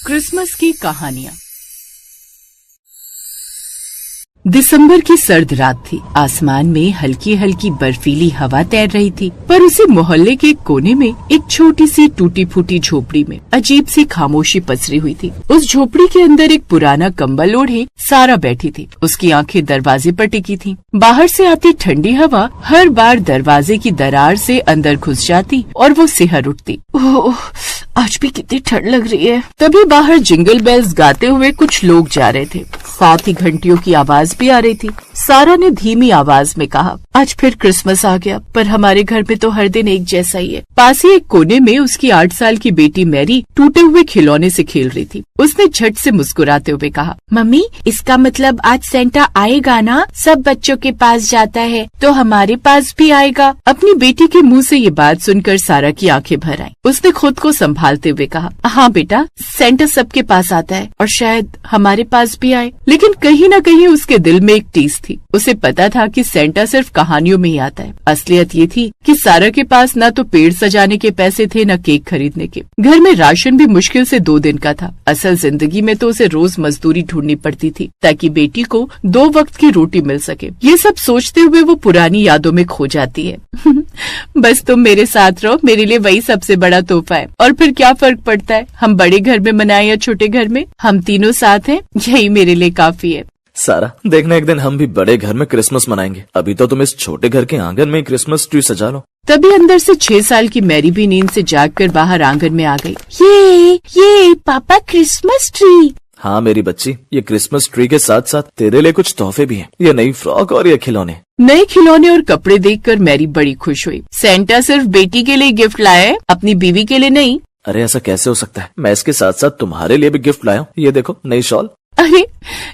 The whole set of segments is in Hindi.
क्रिसमस की कहानियाँ। दिसंबर की सर्द रात थी। आसमान में हल्की हल्की बर्फीली हवा तैर रही थी, पर उसी मोहल्ले के कोने में एक छोटी सी टूटी फूटी झोपड़ी में अजीब सी खामोशी पसरी हुई थी। उस झोपड़ी के अंदर एक पुराना कंबल ओढ़े सारा बैठी थी। उसकी आंखें दरवाजे पर टिकी थीं। बाहर से आती ठंडी हवा हर बार दरवाजे की दरार से अंदर घुस जाती और वो सिहर उठती। ओह, आज भी कितनी ठंड लग रही है। तभी बाहर जिंगल बेल्स गाते हुए कुछ लोग जा रहे थे, साथ ही घंटियों की आवाज भी आ रही थी। सारा ने धीमी आवाज में कहा, आज फिर क्रिसमस आ गया, पर हमारे घर में तो हर दिन एक जैसा ही है। पास ही एक कोने में उसकी 8 साल की बेटी मैरी टूटे हुए खिलौने से खेल रही थी। उसने झट से मुस्कुराते हुए कहा, मम्मी, इसका मतलब आज सेंटा आएगा ना? सब बच्चों के पास जाता है तो हमारे पास भी आएगा। अपनी बेटी के मुंह से ये बात सुनकर सारा की आंखें भर आईं। उसने खुद को संभालते हुए कहा, हाँ बेटा, सेंटा सबके पास आता है और शायद हमारे पास भी आए। लेकिन कहीं न कहीं उसके दिल में एक टीस थी। उसे पता था कि सेंटा सिर्फ कहानियों में ही आता है। असलियत ये थी कि सारा के पास न तो पेड़ सजाने के पैसे थे, न केक खरीदने के। घर में राशन भी मुश्किल से 2 दिन का था। असल जिंदगी में तो उसे रोज मजदूरी ढूंढनी पड़ती थी ताकि बेटी को 2 वक्त की रोटी मिल सके। ये सब सोचते हुए वो पुरानी यादों में खो जाती है। बस तुम मेरे साथ रहो, मेरे लिए वही सबसे बड़ा तोहफा है। और फिर क्या फर्क पड़ता है, हम बड़े घर में मनाए या छोटे घर में, हम तीनों साथ हैं, यही मेरे लिए काफी है। सारा, देखना एक दिन हम भी बड़े घर में क्रिसमस मनाएंगे। अभी तो तुम इस छोटे घर के आंगन में क्रिसमस ट्री सजा लो। तभी अंदर से 6 साल की मैरी भी नींद से जागकर बाहर आंगन में आ गई। ये पापा, क्रिसमस ट्री। हाँ मेरी बच्ची, ये क्रिसमस ट्री के साथ साथ तेरे लिए कुछ तोहफे भी हैं। ये नई फ्रॉक और ये खिलौने। नए खिलौने और कपड़े देखकर मैरी बड़ी खुश हुई। सेंटा सिर्फ बेटी के लिए गिफ्ट लाया है, अपनी बीवी के लिए नहीं। अरे ऐसा कैसे हो सकता है? मैं इसके साथ साथ तुम्हारे लिए भी गिफ्ट लाया हूँ। ये देखो, नई शॉल। अरे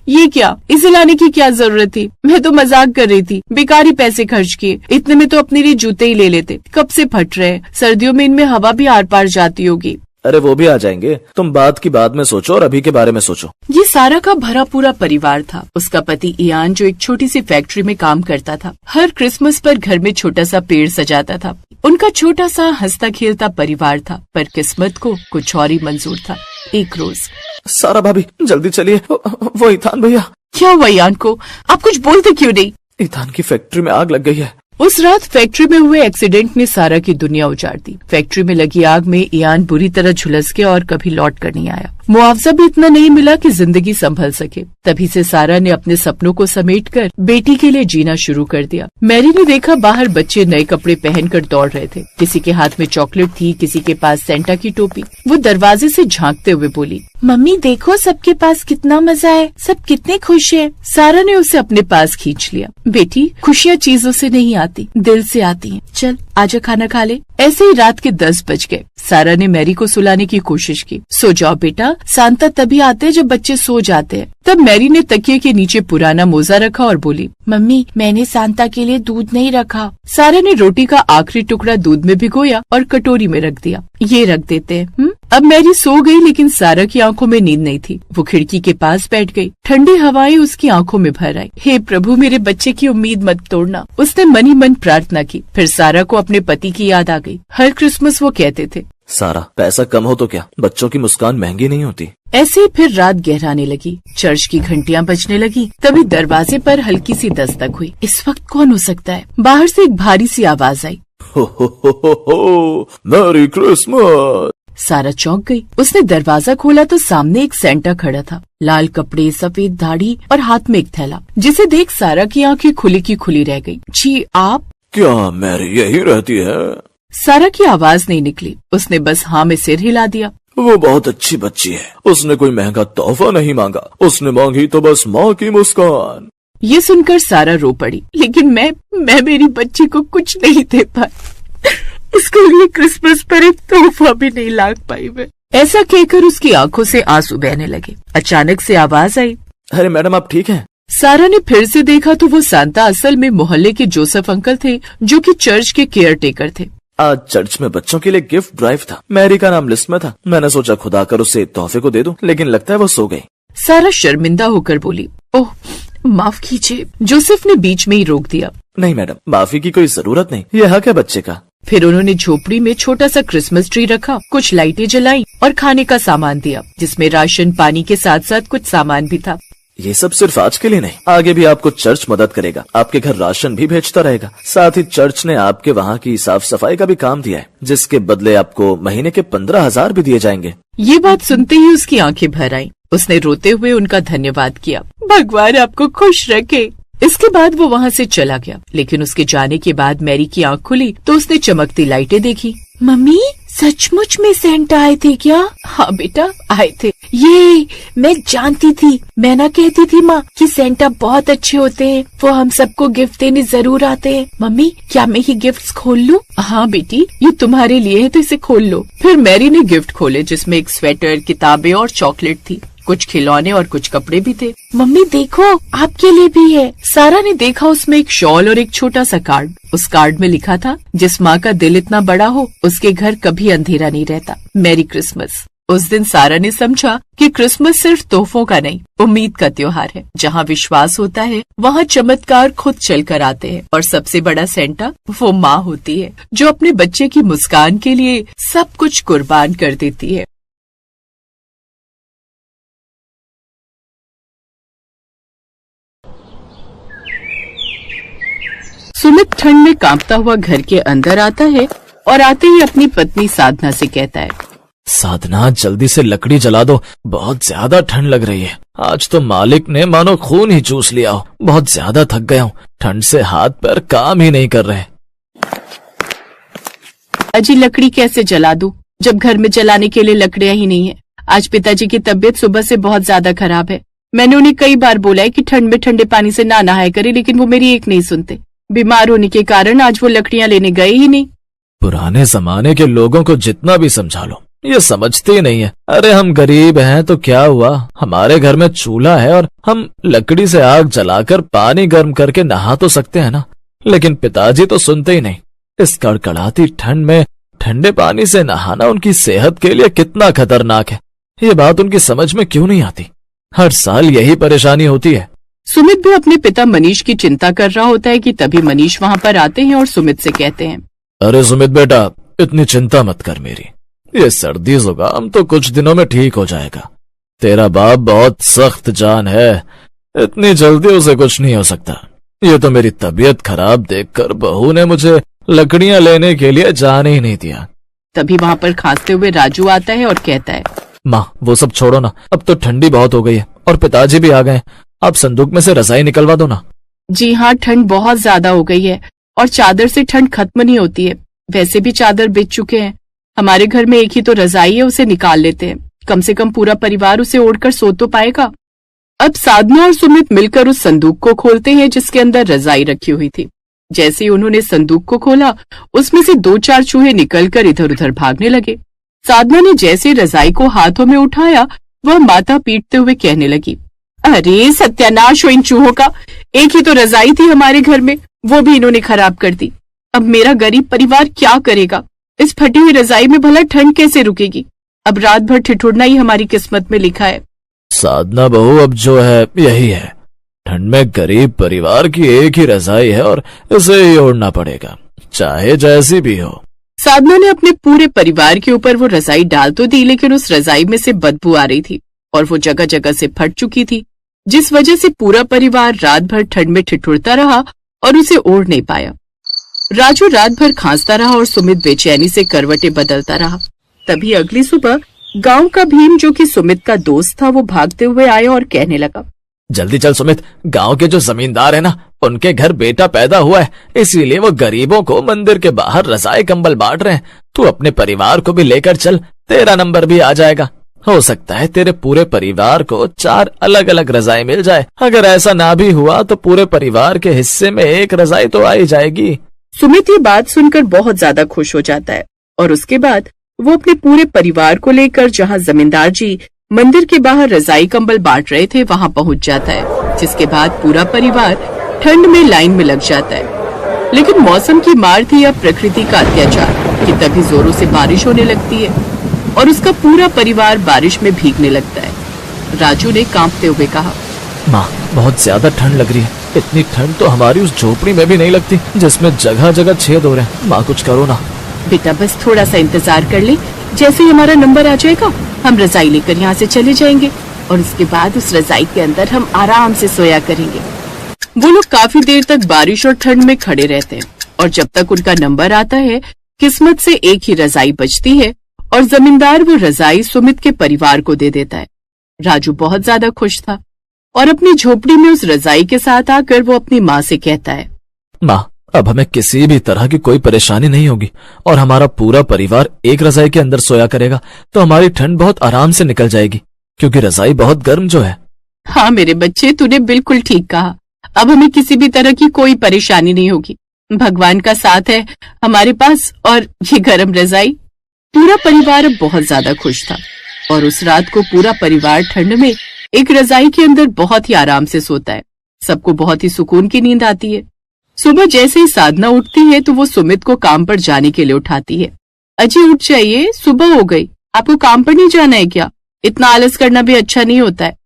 ये क्या, इसे लाने की क्या जरूरत थी? मैं तो मजाक कर रही थी, बेकारी पैसे खर्च किए। इतने में तो अपने लिए जूते ही ले लेते। कब से फट रहे हैं, सर्दियों में इनमें हवा भी आर पार जाती होगी। अरे वो भी आ जाएंगे, तुम बात की बाद में सोचो और अभी के बारे में सोचो। ये सारा का भरा पूरा परिवार था। उसका पति इयान जो एक छोटी सी फैक्ट्री में काम करता था, हर क्रिसमस पर घर में छोटा सा पेड़ सजाता था। उनका छोटा सा हंसता खेलता परिवार था, पर किस्मत को कुछ और ही मंजूर था। एक रोज, सारा भाभी जल्दी चलिए, वो ईथान भैया। क्या हुआ इयान को? आप कुछ बोलते क्यों नहीं? ईथान की फैक्ट्री में आग लग गई है। उस रात फैक्ट्री में हुए एक्सीडेंट ने सारा की दुनिया उजाड़ दी। फैक्ट्री में लगी आग में इयान बुरी तरह झुलस गया और कभी लौट कर नहीं आया। मुआवजा भी इतना नहीं मिला कि जिंदगी संभल सके। तभी से सारा ने अपने सपनों को समेटकर बेटी के लिए जीना शुरू कर दिया। मैरी ने देखा बाहर बच्चे नए कपड़े पहनकर दौड़ रहे थे। किसी के हाथ में चॉकलेट थी, किसी के पास सेंटा की टोपी। वो दरवाजे से झांकते हुए बोली, मम्मी देखो, सबके पास कितना मजा है, सब कितने खुश हैं। सारा ने उसे अपने पास खींच लिया। बेटी, खुशियाँ चीजों से नहीं आती, दिल से आती हैं। चल आजा, खाना खा ले। ऐसे ही रात के 10 बज गए। सारा ने मैरी को सुलाने की कोशिश की। सो जाओ बेटा, सांता तभी आते हैं जब बच्चे सो जाते हैं। तब मैरी ने तकिए के नीचे पुराना मोजा रखा और बोली, मम्मी, मैंने सांता के लिए दूध नहीं रखा। सारा ने रोटी का आखिरी टुकड़ा दूध में भिगोया और कटोरी में रख दिया। ये रख देते हैं। अब मैरी सो गई, लेकिन सारा की आंखों में नींद नहीं थी। वो खिड़की के पास बैठ गई। ठंडी हवाएं उसकी आंखों में भर आई। हे प्रभु, मेरे बच्चे की उम्मीद मत तोड़ना। उसने मन ही मन प्रार्थना की। फिर सारा को अपने पति की याद आ गई। हर क्रिसमस वो कहते थे, सारा, पैसा कम हो तो क्या, बच्चों की मुस्कान महंगी नहीं होती। ऐसे ही फिर रात गहराने लगी। चर्च की घंटियां बजने लगी। तभी दरवाजे पर हल्की सी दस्तक हुई। इस वक्त कौन हो सकता है? बाहर से एक भारी सी आवाज आई, हो, मैरी क्रिसमस। सारा चौंक गई। उसने दरवाजा खोला तो सामने एक सेंटा खड़ा था। लाल कपड़े, सफेद दाढ़ी और हाथ में एक थैला, जिसे देख सारा की आंखें खुली की खुली रह गई। जी आप? क्या मैरी यही रहती है? सारा की आवाज नहीं निकली। उसने बस हाँ में सिर हिला दिया। वो बहुत अच्छी बच्ची है। उसने कोई महंगा तोहफा नहीं मांगा, उसने मांगी तो बस माँ की मुस्कान। ये सुनकर सारा रो पड़ी। लेकिन मैं मेरी बच्ची को कुछ नहीं दे पाई। उसके लिए क्रिसमस पर एक तोहफा भी नहीं ला पाई मैं। ऐसा कहकर उसकी आंखों से आंसू बहने लगे। अचानक से आवाज आई, अरे मैडम, आप ठीक हैं? सारा ने फिर से देखा तो वो सांता असल में मोहल्ले के जोसेफ अंकल थे, जो कि चर्च के केयर टेकर थे। आज चर्च में बच्चों के लिए गिफ्ट ड्राइव था। मैरी का नाम लिस्ट में था। मैंने सोचा खुदा कर उसे तोहफे को दे दूं, लेकिन लगता है वो सो गई। सारा शर्मिंदा होकर बोली, ओह माफ कीजिए। जोसेफ ने बीच में ही रोक दिया। नहीं मैडम, माफी की कोई जरूरत नहीं, ये हक है बच्चे का। फिर उन्होंने झोपड़ी में छोटा सा क्रिसमस ट्री रखा, कुछ लाइटें जलाई और खाने का सामान दिया, जिसमें राशन पानी के साथ साथ कुछ सामान भी था। ये सब सिर्फ आज के लिए नहीं, आगे भी आपको चर्च मदद करेगा। आपके घर राशन भी भेजता रहेगा। साथ ही चर्च ने आपके वहाँ की साफ सफाई का भी काम दिया है, जिसके बदले आपको महीने के 15,000 भी दिए जाएंगे। ये बात सुनते ही उसकी आंखें भर आईं। उसने रोते हुए उनका धन्यवाद किया। भगवान आपको खुश रखे। इसके बाद वो वहाँ से चला गया। लेकिन उसके जाने के बाद मैरी की आंख खुली तो उसने चमकती लाइटें देखी। मम्मी, सचमुच में सेंटा आए थे क्या? हाँ बेटा, आए थे। ये मैं जानती थी। मैं ना कहती थी माँ कि सेंटा बहुत अच्छे होते हैं, वो हम सबको गिफ्ट देने जरूर आते हैं। मम्मी, क्या मैं ये गिफ्ट्स खोल लूँ? हाँ बेटी, ये तुम्हारे लिए है तो इसे खोल लो। फिर मैरी ने गिफ्ट खोले, जिसमें एक स्वेटर, किताबें और चॉकलेट थी। कुछ खिलौने और कुछ कपड़े भी थे। मम्मी देखो, आपके लिए भी है। सारा ने देखा, उसमें एक शॉल और एक छोटा सा कार्ड। उस कार्ड में लिखा था, जिस माँ का दिल इतना बड़ा हो उसके घर कभी अंधेरा नहीं रहता। Merry Christmas. उस दिन सारा ने समझा कि क्रिसमस सिर्फ तोहफों का नहीं, उम्मीद का त्योहार है। जहाँ विश्वास होता है वहाँ चमत्कार खुद चल कर आते हैं। और सबसे बड़ा सेंटा वो माँ होती है, जो अपने बच्चे की मुस्कान के लिए सब कुछ कुर्बान कर देती है। सुमित ठंड में कांपता हुआ घर के अंदर आता है और आते ही अपनी पत्नी साधना से कहता है, साधना, जल्दी से लकड़ी जला दो, बहुत ज्यादा ठंड लग रही है। आज तो मालिक ने मानो खून ही चूस लिया हो। बहुत ज्यादा थक गया हूँ, ठंड से हाथ पैर काम ही नहीं कर रहे। अजी, लकड़ी कैसे जला दूं जब घर में जलाने के लिए लकड़ियां ही नहीं है। आज पिताजी की तबीयत सुबह से बहुत ज्यादा खराब है। मैंने उन्हें कई बार बोला है कि ठंड में ठंडे पानी से ना नहाया करे, लेकिन वो मेरी एक नहीं सुनते। बीमार होने के कारण आज वो लकड़ियां लेने गए ही नहीं। पुराने जमाने के लोगों को जितना भी समझा लो, ये समझते ही नहीं है। अरे हम गरीब हैं तो क्या हुआ, हमारे घर में चूल्हा है और हम लकड़ी से आग जलाकर पानी गर्म करके नहा तो सकते हैं ना। लेकिन पिताजी तो सुनते ही नहीं। इस कड़कड़ाती ठंड में ठंडे पानी से नहाना उनकी सेहत के लिए कितना खतरनाक है, ये बात उनकी समझ में क्यों नहीं आती। हर साल यही परेशानी होती है। सुमित भी अपने पिता मनीष की चिंता कर रहा होता है कि तभी मनीष वहाँ पर आते हैं और सुमित से कहते हैं, अरे सुमित बेटा, इतनी चिंता मत कर मेरी। ये सर्दी जुकाम तो कुछ दिनों में ठीक हो जाएगा। तेरा बाप बहुत सख्त जान है, इतनी जल्दी उसे कुछ नहीं हो सकता। ये तो मेरी तबीयत खराब देखकर बहू ने मुझे लकड़ियां लेने के लिए जाने ही नहीं दिया। तभी वहाँ पर खांसते हुए राजू आता है और कहता है, माँ वो सब छोड़ो ना, अब तो ठंडी बहुत हो गई है और पिताजी भी आ गए। आप संदूक में से रजाई निकलवा दो ना। जी हाँ, ठंड बहुत ज्यादा हो गई है और चादर से ठंड खत्म नहीं होती है। वैसे भी चादर बिछ चुके हैं। हमारे घर में एक ही तो रजाई है, उसे निकाल लेते हैं। कम से कम पूरा परिवार उसे ओढ़कर सो तो पाएगा। अब साधना और सुमित मिलकर उस संदूक को खोलते हैं जिसके अंदर रजाई रखी हुई थी। जैसे ही उन्होंने संदूक को खोला, उसमें से 2-4 चूहे निकलकर इधर उधर भागने लगे। साधना ने जैसे रजाई को हाथों में उठाया, वह माथा पीटते हुए कहने लगी, अरे सत्यानाश हो इन चूहों का। एक ही तो रजाई थी हमारे घर में, वो भी इन्होंने खराब कर दी। अब मेरा गरीब परिवार क्या करेगा? इस फटी हुई रजाई में भला ठंड कैसे रुकेगी? अब रात भर ठिठुरना ही हमारी किस्मत में लिखा है। साधना बहू, अब जो है यही है। ठंड में गरीब परिवार की एक ही रजाई है और इसे ही ओढ़ना पड़ेगा, चाहे जैसी भी हो। साधना ने अपने पूरे परिवार के ऊपर वो रजाई डाल तो दी, लेकिन उस रजाई में से बदबू आ रही थी और वो जगह जगह से फट चुकी थी, जिस वजह से पूरा परिवार रात भर ठंड में ठिठुरता रहा और उसे ओढ़ नहीं पाया। राजू रात भर खांसता रहा और सुमित बेचैनी से करवटें बदलता रहा। तभी अगली सुबह गांव का भीम, जो कि सुमित का दोस्त था, वो भागते हुए आया और कहने लगा, जल्दी चल सुमित, गांव के जो जमींदार है ना, उनके घर बेटा पैदा हुआ है, इसीलिए वो गरीबों को मंदिर के बाहर रजाई कंबल बांट रहे हैं। तू अपने परिवार को भी लेकर चल, तेरा नंबर भी आ जाएगा। हो सकता है तेरे पूरे परिवार को 4 अलग अलग रजाई मिल जाए। अगर ऐसा ना भी हुआ तो पूरे परिवार के हिस्से में एक रजाई तो आ ही जाएगी। सुमित ये बात सुनकर बहुत ज्यादा खुश हो जाता है और उसके बाद वो अपने पूरे परिवार को लेकर जहाँ जमींदार जी मंदिर के बाहर रजाई कंबल बांट रहे थे वहाँ पहुँच जाता है, जिसके बाद पूरा परिवार ठंड में लाइन में लग जाता है। लेकिन मौसम की मार थी या प्रकृति का अत्याचार कि तभी जोरों से बारिश होने लगती है और उसका पूरा परिवार बारिश में भीगने लगता है। राजू ने कांपते हुए कहा, माँ बहुत ज्यादा ठंड लग रही है। इतनी ठंड तो हमारी उस झोपड़ी में भी नहीं लगती, जिसमें जगह जगह छेद हो रहे हैं। माँ कुछ करो ना। बेटा बस थोड़ा सा इंतजार कर ले, जैसे ही हमारा नंबर आ जाएगा हम रजाई लेकर यहाँ से चले जाएंगे और उसके बाद उस रजाई के अंदर हम आराम से सोया करेंगे। वो लोग काफी देर तक बारिश और ठंड में खड़े रहते हैं और जब तक उनका नंबर आता है किस्मत से एक ही रजाई बचती है और जमींदार वो रजाई सुमित के परिवार को दे देता है। राजू बहुत ज्यादा खुश था और अपनी झोपड़ी में उस रजाई के साथ आकर वो अपनी माँ से कहता है, माँ, अब हमें किसी भी तरह की कोई परेशानी नहीं होगी और हमारा पूरा परिवार एक रजाई के अंदर सोया करेगा तो हमारी ठंड बहुत आराम से निकल जाएगी, क्योंकि रजाई बहुत गर्म जो है। हाँ मेरे बच्चे, तूने बिल्कुल ठीक कहा। अब हमें किसी भी तरह की कोई परेशानी नहीं होगी। भगवान का साथ है हमारे पास और ये गर्म रजाई। पूरा परिवार अब बहुत ज्यादा खुश था और उस रात को पूरा परिवार ठंड में एक रजाई के अंदर बहुत ही आराम से सोता है। सबको बहुत ही सुकून की नींद आती है। सुबह जैसे ही साधना उठती है तो वो सुमित को काम पर जाने के लिए उठाती है। अजी उठ जाइए, सुबह हो गई, आपको काम पर नहीं जाना है क्या? इतना आलस करना भी अच्छा नहीं होता है।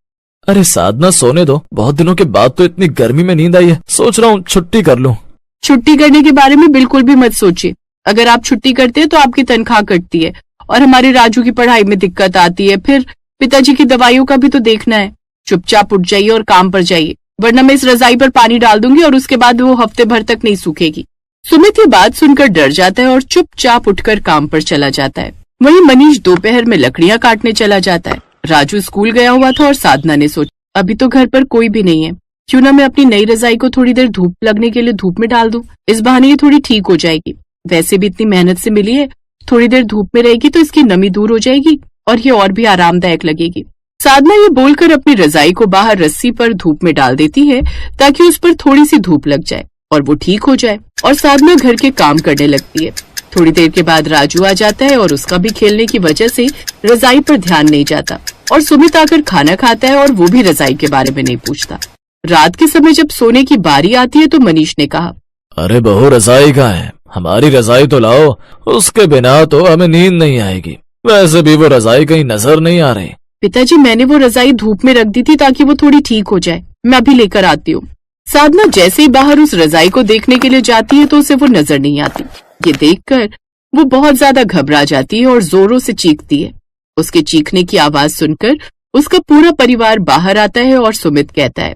अरे साधना, सोने दो, बहुत दिनों के बाद तो इतनी गर्मी में नींद आई है, सोच रहा हूँ छुट्टी कर लूं। छुट्टी करने के बारे में बिल्कुल भी मत सोचिए। अगर आप छुट्टी करते हैं तो आपकी तनख्वाह कटती है और हमारे राजू की पढ़ाई में दिक्कत आती है, फिर पिताजी की दवाइयों का भी तो देखना है। चुपचाप उठ जाइए और काम पर जाइए, वरना मैं इस रजाई पर पानी डाल दूंगी और उसके बाद वो हफ्ते भर तक नहीं सूखेगी। सुमित ये बात सुनकर डर जाता है और चुपचाप उठकर काम पर चला जाता है। वहीं मनीष दोपहर में लकड़ियां काटने चला जाता है। राजू स्कूल गया हुआ था और साधना ने सोचा अभी तो घर पर कोई भी नहीं है, क्यों ना मैं अपनी नई रजाई को थोड़ी देर धूप लगने के लिए धूप में डाल दूं। इस बहाने ये थोड़ी ठीक हो जाएगी। वैसे भी इतनी मेहनत से मिली है, थोड़ी देर धूप में रहेगी तो इसकी नमी दूर हो जाएगी और ये और भी आरामदायक लगेगी। साधना ये बोलकर अपनी रजाई को बाहर रस्सी पर धूप में डाल देती है ताकि उस पर थोड़ी सी धूप लग जाए और वो ठीक हो जाए और साधना घर के काम करने लगती है। थोड़ी देर के बाद राजू आ जाता है और उसका भी खेलने की वजह से रजाई पर ध्यान नहीं जाता और सुमित आकर खाना खाता है और वो भी रजाई के बारे में नहीं पूछता। रात के समय जब सोने की बारी आती है तो मनीष ने कहा, अरे बहू, रजाई कहाँ है? हमारी रजाई तो लाओ, उसके बिना तो हमें नींद नहीं आएगी। वैसे भी वो रजाई कहीं नजर नहीं आ रही। पिताजी, मैंने वो रजाई धूप में रख दी थी ताकि वो थोड़ी ठीक हो जाए, मैं अभी लेकर आती हूँ। साधना जैसे ही बाहर उस रजाई को देखने के लिए जाती है तो उसे वो नजर नहीं आती। ये देखकर वो बहुत ज्यादा घबरा जाती है और जोरों से चीखती है। उसके चीखने की आवाज सुनकर उसका पूरा परिवार बाहर आता है और सुमित कहता है,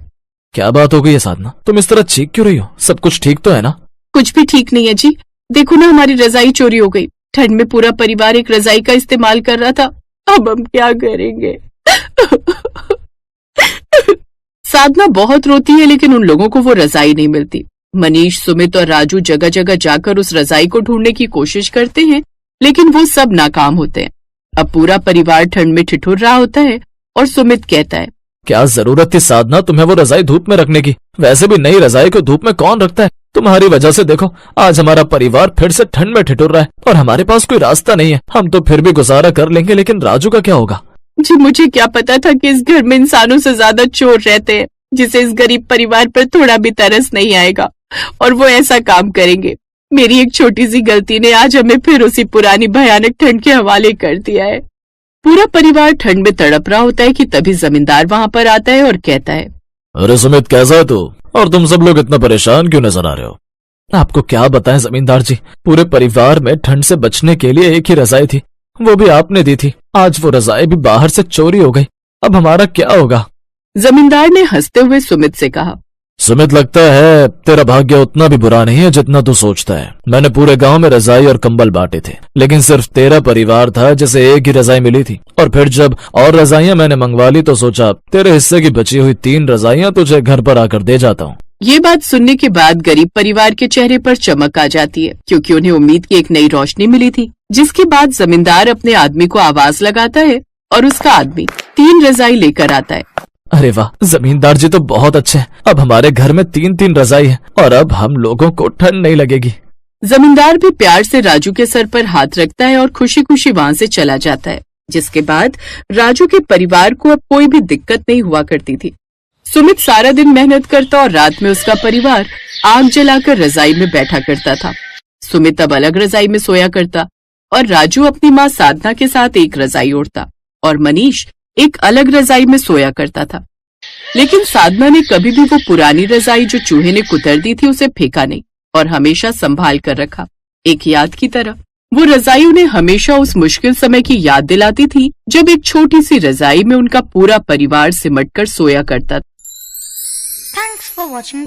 क्या बात हो गई है साधना, तुम इस तरह चीख क्यों रही हो? सब कुछ ठीक तो है ना? कुछ भी ठीक नहीं है जी, देखो ना हमारी रजाई चोरी हो गई। ठंड में पूरा परिवार एक रजाई का इस्तेमाल कर रहा था, अब हम क्या करेंगे? साधना बहुत रोती है लेकिन उन लोगों को वो रजाई नहीं मिलती। मनीष, सुमित और राजू जगह जगह जाकर उस रजाई को ढूंढने की कोशिश करते हैं लेकिन वो सब नाकाम होते हैं। अब पूरा परिवार ठंड में ठिठुर रहा होता है और सुमित कहता है, क्या जरूरत थी साधना तुम्हें वो रजाई धूप में रखने की? वैसे भी नई रजाई को धूप में कौन रखता है? तुम्हारी वजह से देखो आज हमारा परिवार फिर से ठंड में ठिठुर रहा है और हमारे पास कोई रास्ता नहीं है। हम तो फिर भी गुजारा कर लेंगे, लेकिन राजू का क्या होगा? जी मुझे क्या पता था कि इस घर में इंसानों से ज्यादा चोर रहते हैं, जिसे इस गरीब परिवार पर थोड़ा भी तरस नहीं आएगा और वो ऐसा काम करेंगे। मेरी एक छोटी सी गलती ने आज हमें फिर उसी पुरानी भयानक ठंड के हवाले कर दिया है। पूरा परिवार ठंड में तड़प रहा होता है कि तभी जमींदार वहाँ पर आता है और कहता है, अरे सुमित, कैसा है तू? और तुम सब लोग इतना परेशान क्यों नजर आ रहे हो? आपको क्या बताएं जमींदार जी, पूरे परिवार में ठंड से बचने के लिए एक ही रजाई थी, वो भी आपने दी थी। आज वो रजाई भी बाहर से चोरी हो गई, अब हमारा क्या होगा? जमींदार ने हंसते हुए सुमित से कहा, सुमित, लगता है तेरा भाग्य उतना भी बुरा नहीं है जितना तू सोचता है। मैंने पूरे गांव में रजाई और कंबल बांटे थे, लेकिन सिर्फ तेरा परिवार था जिसे एक ही रजाई मिली थी। और फिर जब और रजाइयां मैंने मंगवा ली तो सोचा तेरे हिस्से की बची हुई 3 रजाइयां तुझे घर पर आकर दे जाता हूँ। ये बात सुनने के बाद गरीब परिवार के चेहरे पर चमक आ जाती है, क्योंकि उन्हें उम्मीद की एक नई रोशनी मिली थी। जिसके बाद जमींदार अपने आदमी को आवाज लगाता है और उसका आदमी 3 रजाई लेकर आता है। अरे वाह, जमींदार जी तो बहुत अच्छे हैं। अब हमारे घर में 3-3 रजाई है और अब हम लोगों को ठंड नहीं लगेगी। जमींदार भी प्यार से राजू के सर पर हाथ रखता है और खुशी खुशी वहाँ से चला जाता है। जिसके बाद राजू के परिवार को अब कोई भी दिक्कत नहीं हुआ करती थी। सुमित सारा दिन मेहनत करता और रात में उसका परिवार आग जलाकर रजाई में बैठा करता था। सुमित अब अलग रजाई में सोया करता और राजू अपनी माँ साधना के साथ एक रजाई ओढ़ता और मनीष एक अलग रजाई में सोया करता था। लेकिन साधना ने कभी भी वो पुरानी रजाई जो चूहे ने कुतर दी थी उसे फेंका नहीं और हमेशा संभाल कर रखा, एक याद की तरह। वो रजाई उन्हें हमेशा उस मुश्किल समय की याद दिलाती थी जब एक छोटी सी रजाई में उनका पूरा परिवार सिमट कर सोया करता था। Thanks for watching.